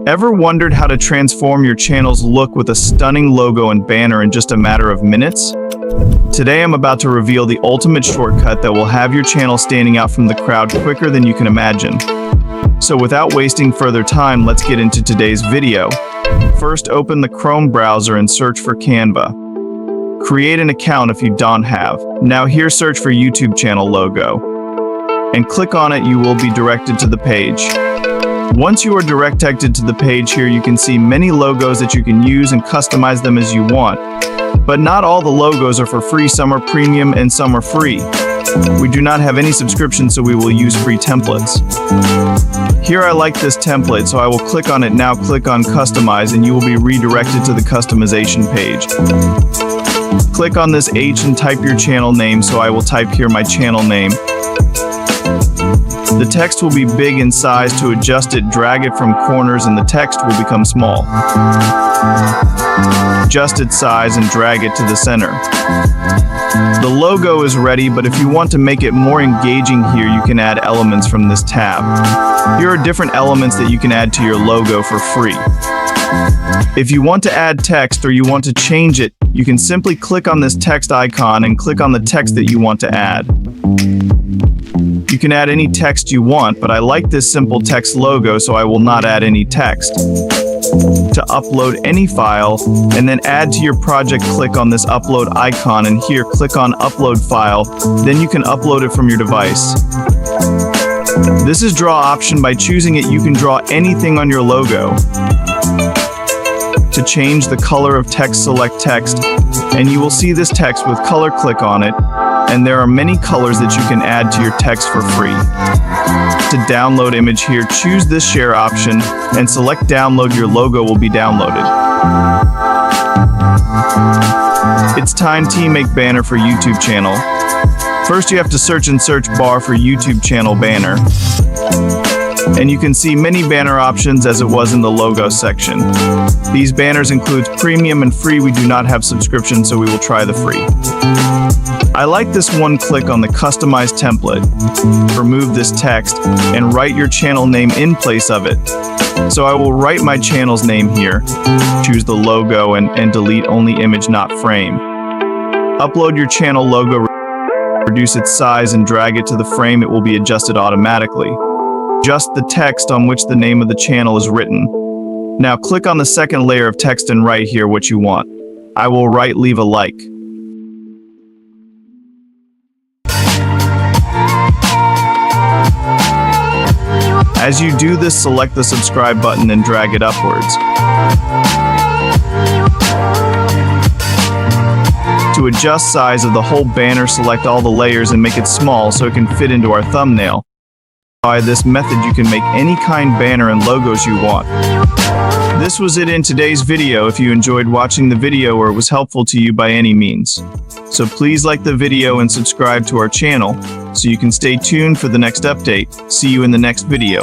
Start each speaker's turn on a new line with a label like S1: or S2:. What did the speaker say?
S1: Ever wondered how to transform your channel's look with a stunning logo and banner in just a matter of minutes? Today I'm about to reveal the ultimate shortcut that will have your channel standing out from the crowd quicker than you can imagine. So without wasting further time, let's get into today's video. First, open the Chrome browser and search for Canva. Create an account if you don't have. Now here, search for YouTube channel logo. And click on it, you will be directed to the page. Once you are directed to the page here, you can see many logos that you can use and customize them as you want. But not all the logos are for free, some are premium and some are free. We do not have any subscription, so we will use free templates. Here I like this template, so I will click on it now. Click on customize and you will be redirected to the customization page. Click on this H and type your channel name, so I will type here my channel name. The text will be big in size. To adjust it, drag it from corners and the text will become small. Adjust its size and drag it to the center. The logo is ready, but if you want to make it more engaging here, you can add elements from this tab. Here are different elements that you can add to your logo for free. If you want to add text or you want to change it, you can simply click on this text icon and click on the text that you want to add. You can add any text you want, but I like this simple text logo, so I will not add any text. To upload any file and then add to your project, click on this upload icon and here click on upload file, then you can upload it from your device. This is draw option. By choosing it, you can draw anything on your logo. To change the color of text, select text and you will see this text with color. Click on it and there are many colors that you can add to your text for free. To download image here, choose this share option and select download. Your logo will be downloaded. It's time to make banner for YouTube channel. First you have to search in search bar for YouTube channel banner. And you can see many banner options as it was in the logo section. These banners include premium and free. We do not have subscription, so we will try the free. I like this one. Click on the customize template, remove this text, and write your channel name in place of it. So I will write my channel's name here. Choose the logo and delete only image, not frame. Upload your channel logo, reduce its size and drag it to the frame. It will be adjusted automatically. Adjust the text on which the name of the channel is written. Now click on the second layer of text and write here what you want. I will write leave a like. As you do this, select the subscribe button and drag it upwards. To adjust size of the whole banner, select all the layers and make it small so it can fit into our thumbnail. By this method, you can make any kind banner and logos you want. This was it in today's video. If you enjoyed watching the video or it was helpful to you by any means, so please like the video and subscribe to our channel so you can stay tuned for the next update. See you in the next video.